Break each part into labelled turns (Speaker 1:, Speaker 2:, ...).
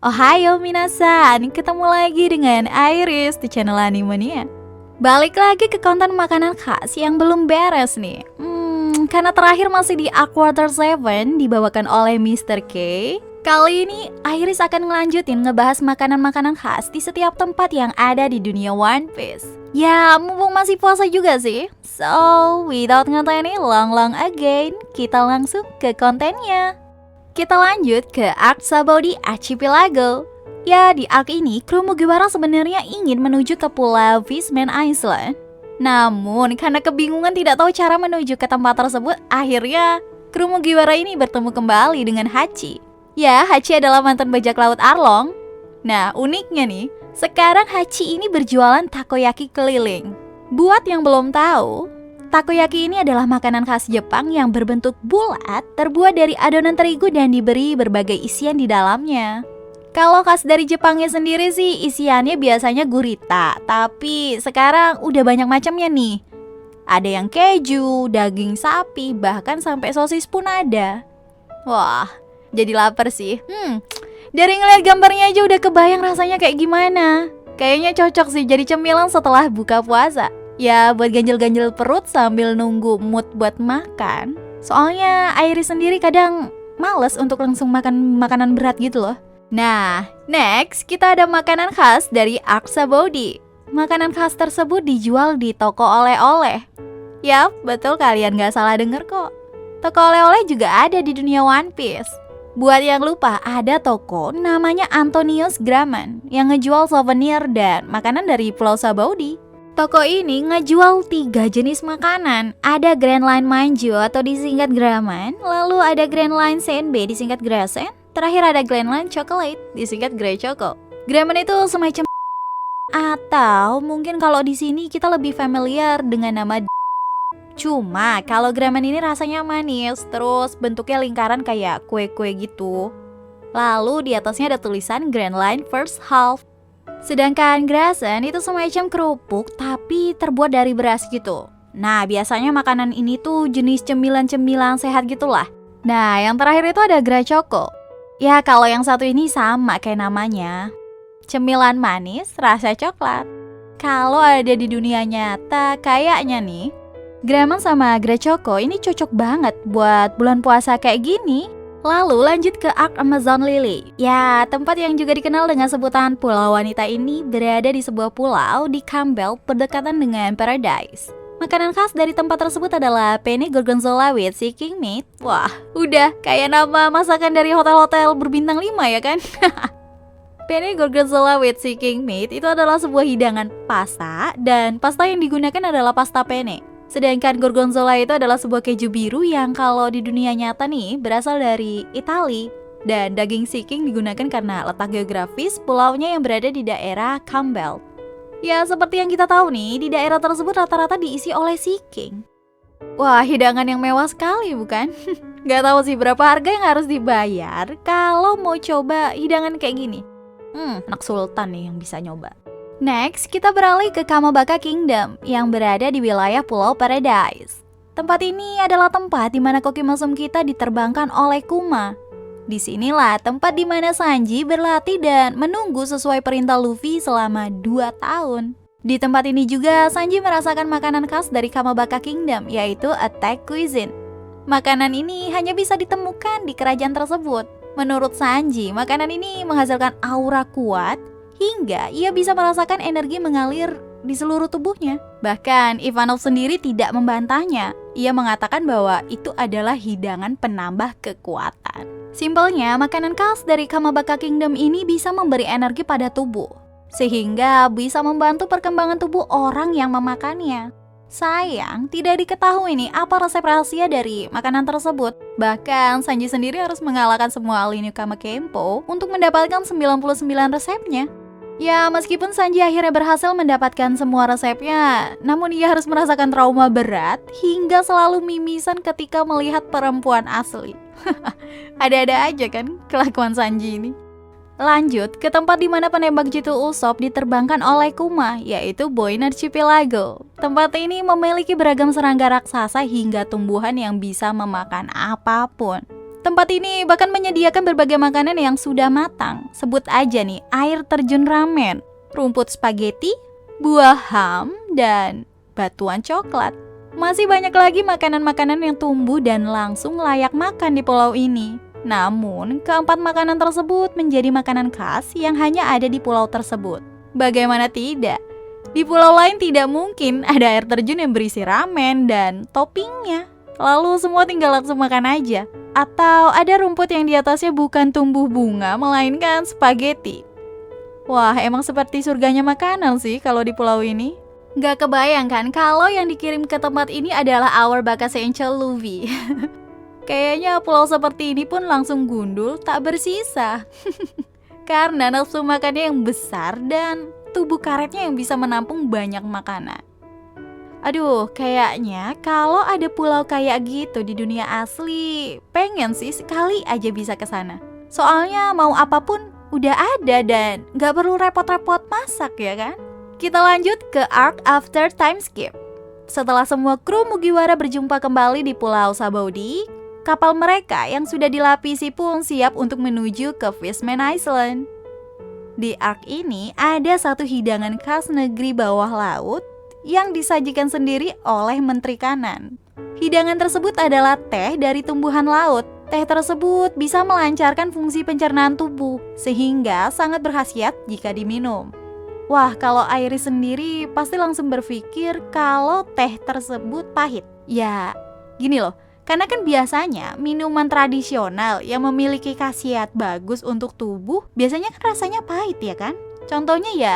Speaker 1: Ohayo minasan, ketemu lagi dengan Iris di channel Animania. Balik lagi ke konten makanan khas yang belum beres nih. Karena terakhir masih di Quarter 7 dibawakan oleh Mr. K. Kali ini Iris akan ngelanjutin ngebahas makanan-makanan khas di setiap tempat yang ada di dunia One Piece. Ya, mumpung masih puasa juga sih. So, without ngeteni long again, kita langsung ke kontennya. Kita lanjut ke Arc Sabaody Archipelago. Ya, di arc ini kru Mugiwara sebenarnya ingin menuju ke pulau Fishman Island. Namun, karena kebingungan tidak tahu cara menuju ke tempat tersebut, akhirnya kru Mugiwara ini bertemu kembali dengan Hachi. Ya, Hachi adalah mantan bajak laut Arlong. Nah, uniknya nih, sekarang Hachi ini berjualan takoyaki keliling. Buat yang belum tahu, takoyaki ini adalah makanan khas Jepang yang berbentuk bulat, terbuat dari adonan terigu dan diberi berbagai isian di dalamnya. Kalau khas dari Jepangnya sendiri sih isiannya biasanya gurita, tapi sekarang udah banyak macamnya nih. Ada yang keju, daging sapi, bahkan sampai sosis pun ada. Wah, jadi lapar sih. Dari ngeliat gambarnya aja udah kebayang rasanya kayak gimana. Kayaknya cocok sih jadi cemilan setelah buka puasa. Ya, buat ganjel-ganjel perut sambil nunggu mood buat makan. Soalnya Iris sendiri kadang males untuk langsung makan makanan berat gitu loh. Nah, next kita ada makanan khas dari Arc Sabaody. Makanan khas tersebut dijual di toko oleh-oleh. Yap, betul, kalian gak salah denger kok. Toko oleh-oleh juga ada di dunia One Piece. Buat yang lupa, ada toko namanya Antonius Graman yang ngejual souvenir dan makanan dari Pulau Sabaody. Toko ini ngejual 3 jenis makanan. Ada Grand Line Manju atau disingkat Graman, lalu ada Grand Line Senbei disingkat Grasen, terakhir ada Grand Line Chocolate disingkat Grey Choco. Graman itu semacam atau mungkin kalau di sini kita lebih familiar dengan nama. Cuma kalau Graman ini rasanya manis, terus bentuknya lingkaran kayak kue-kue gitu. Lalu di atasnya ada tulisan Grand Line First Half. Sedangkan Grasen itu semacam kerupuk tapi terbuat dari beras gitu. Nah, biasanya makanan ini tuh jenis cemilan-cemilan sehat gitulah. Nah, yang terakhir itu ada Grey Choco. Ya, kalau yang satu ini sama kayak namanya, cemilan manis rasa coklat. Kalau ada di dunia nyata, kayaknya nih Graman sama Grey Choco ini cocok banget buat bulan puasa kayak gini. Lalu lanjut ke Arc Amazon Lily. Ya, tempat yang juga dikenal dengan sebutan Pulau Wanita ini berada di sebuah pulau di Campbell berdekatan dengan Paradise. Makanan khas dari tempat tersebut adalah penne gorgonzola with seeking meat. Wah, udah kayak nama masakan dari hotel-hotel berbintang 5 ya kan? Penne gorgonzola with seeking meat itu adalah sebuah hidangan pasta, dan pasta yang digunakan adalah pasta penne. Sedangkan gorgonzola itu adalah sebuah keju biru yang kalau di dunia nyata nih berasal dari Italia. Dan daging seeking digunakan karena letak geografis pulaunya yang berada di daerah Campbell. Ya, seperti yang kita tahu nih, di daerah tersebut rata-rata diisi oleh seeking. Wah, hidangan yang mewah sekali bukan? Gak tahu sih berapa harga yang harus dibayar kalau mau coba hidangan kayak gini. Anak sultan nih yang bisa nyoba. Next, kita beralih ke Kamabaka Kingdom yang berada di wilayah Pulau Paradise. Tempat ini adalah tempat di mana koki mesum kita diterbangkan oleh Kuma. Disinilah tempat di mana Sanji berlatih dan menunggu sesuai perintah Luffy selama 2 tahun. Di tempat ini juga Sanji merasakan makanan khas dari Kamabaka Kingdom, yaitu Attack Cuisine. Makanan ini hanya bisa ditemukan di kerajaan tersebut. Menurut Sanji, makanan ini menghasilkan aura kuat hingga ia bisa merasakan energi mengalir di seluruh tubuhnya. Bahkan Ivanov sendiri tidak membantahnya. Ia mengatakan bahwa itu adalah hidangan penambah kekuatan. Simpelnya, makanan khas dari Kamabaka Kingdom ini bisa memberi energi pada tubuh, sehingga bisa membantu perkembangan tubuh orang yang memakannya. Sayang, tidak diketahui nih apa resep rahasia dari makanan tersebut. Bahkan Sanji sendiri harus mengalahkan semua ahli Newkama Kempo untuk mendapatkan 99 resepnya. Ya, meskipun Sanji akhirnya berhasil mendapatkan semua resepnya, namun ia harus merasakan trauma berat hingga selalu mimisan ketika melihat perempuan asli. Ada-ada aja kan kelakuan Sanji ini. Lanjut ke tempat di mana penembak jitu Usopp diterbangkan oleh Kuma, yaitu Boin Archipelago. Tempat ini memiliki beragam serangga raksasa hingga tumbuhan yang bisa memakan apapun. Tempat ini bahkan menyediakan berbagai makanan yang sudah matang. Sebut aja nih, air terjun ramen, rumput spaghetti, buah ham, dan batuan coklat. Masih banyak lagi makanan-makanan yang tumbuh dan langsung layak makan di pulau ini. Namun, keempat makanan tersebut menjadi makanan khas yang hanya ada di pulau tersebut. Bagaimana tidak? Di pulau lain tidak mungkin ada air terjun yang berisi ramen dan toppingnya. Lalu semua tinggal langsung makan aja. Atau ada rumput yang di atasnya bukan tumbuh bunga, melainkan spaghetti. Wah, emang seperti surganya makanan sih kalau di pulau ini. Gak kebayang kan kalau yang dikirim ke tempat ini adalah our Bakase Angel Luffy. Kayaknya pulau seperti ini pun langsung gundul tak bersisa. Karena nafsu makannya yang besar dan tubuh karetnya yang bisa menampung banyak makanan. Aduh, kayaknya kalau ada pulau kayak gitu di dunia asli, pengen sih sekali aja bisa ke sana. Soalnya mau apapun udah ada dan gak perlu repot-repot masak ya kan? Kita lanjut ke arc after time skip. Setelah semua kru Mugiwara berjumpa kembali di Pulau Sabaody, kapal mereka yang sudah dilapisi pun siap untuk menuju ke Fishman Island. Di arc ini ada satu hidangan khas negeri bawah laut yang disajikan sendiri oleh Menteri Kanan. Hidangan tersebut adalah teh dari tumbuhan laut. Teh tersebut bisa melancarkan fungsi pencernaan tubuh, sehingga sangat berkhasiat jika diminum. Wah, kalau Iris sendiri pasti langsung berpikir kalau teh tersebut pahit. Ya, gini loh, karena kan biasanya minuman tradisional yang memiliki khasiat bagus untuk tubuh biasanya kan rasanya pahit ya kan? Contohnya ya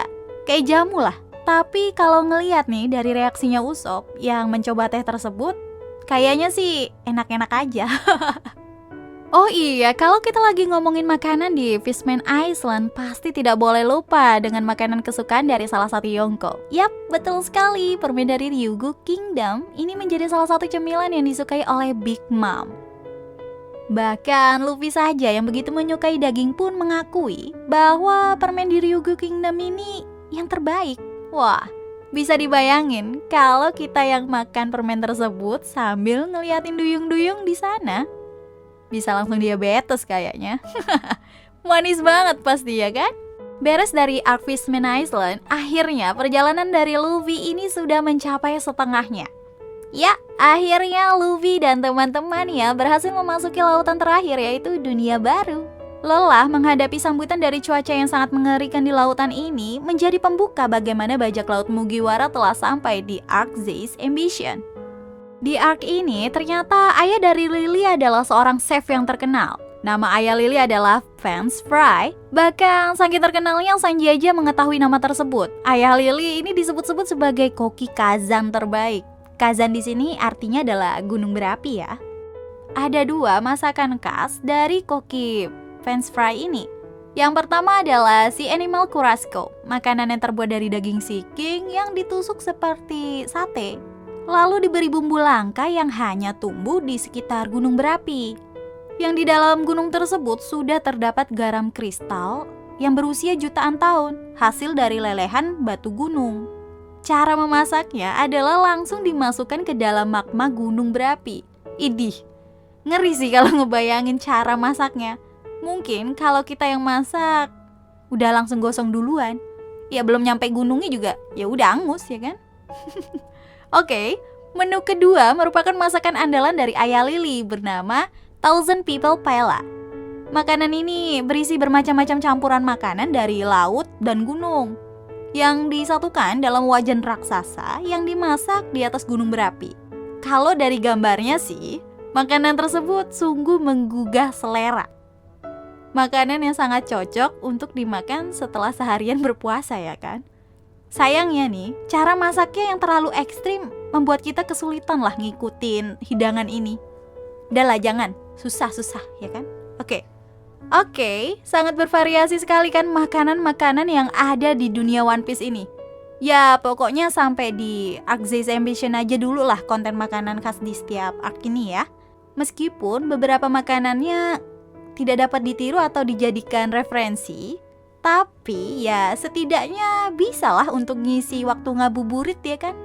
Speaker 1: kayak jamu lah. Tapi kalau ngelihat nih dari reaksinya Usopp yang mencoba teh tersebut, kayaknya sih enak-enak aja. Oh iya, kalau kita lagi ngomongin makanan di Fishman Island, pasti tidak boleh lupa dengan makanan kesukaan dari salah satu Yonko. Yap, betul sekali, permen dari Ryugu Kingdom ini menjadi salah satu cemilan yang disukai oleh Big Mom. Bahkan Luffy saja yang begitu menyukai daging pun mengakui bahwa permen di Ryugu Kingdom ini yang terbaik. Wah, bisa dibayangin kalau kita yang makan permen tersebut sambil ngeliatin duyung-duyung di sana. Bisa langsung diabetes kayaknya. Manis banget pasti ya kan? Beres dari arc Fishman Island, akhirnya perjalanan dari Luffy ini sudah mencapai setengahnya. Ya, akhirnya Luffy dan teman-temannya berhasil memasuki lautan terakhir, yaitu dunia baru. Lelah menghadapi sambutan dari cuaca yang sangat mengerikan di lautan ini menjadi pembuka bagaimana bajak laut Mugiwara telah sampai di Arc Zay's Ambition. Di arc ini ternyata ayah dari Lily adalah seorang chef yang terkenal. Nama ayah Lily adalah Vance Fry. Bahkan saking terkenalnya Sanji aja mengetahui nama tersebut. Ayah Lily ini disebut-sebut sebagai koki Kazan terbaik. Kazan di sini artinya adalah gunung berapi ya. Ada dua masakan khas dari koki Vance Fry ini. Yang pertama adalah si animal churrasco, makanan yang terbuat dari daging siking yang ditusuk seperti sate. Lalu diberi bumbu langka yang hanya tumbuh di sekitar gunung berapi. Yang di dalam gunung tersebut sudah terdapat garam kristal yang berusia jutaan tahun, hasil dari lelehan batu gunung. Cara memasaknya adalah langsung dimasukkan ke dalam magma gunung berapi. Idih, ngeri sih kalau ngebayangin cara masaknya. Mungkin kalau kita yang masak udah langsung gosong duluan. Ya belum nyampe gunungnya juga, ya udah angus ya kan? Oke, menu kedua merupakan masakan andalan dari ayah Lily bernama Thousand People Paella. Makanan ini berisi bermacam-macam campuran makanan dari laut dan gunung yang disatukan dalam wajan raksasa yang dimasak di atas gunung berapi. Kalau dari gambarnya sih, makanan tersebut sungguh menggugah selera. Makanan yang sangat cocok untuk dimakan setelah seharian berpuasa ya kan? Sayangnya nih, cara masaknya yang terlalu ekstrim membuat kita kesulitan lah ngikutin hidangan ini. Udah lah jangan, susah-susah ya kan? Oke, sangat bervariasi sekali kan makanan-makanan yang ada di dunia One Piece ini. Ya pokoknya sampai di Arc Zay's Ambition aja dulu lah konten makanan khas di setiap arc ini ya. Meskipun beberapa makanannya tidak dapat ditiru atau dijadikan referensi, tapi ya setidaknya bisalah untuk ngisi waktu ngabuburit ya kan.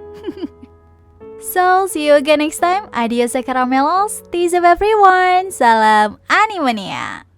Speaker 1: So, see you again next time. Adios, Caramelos. Peace up everyone. Salam Animania.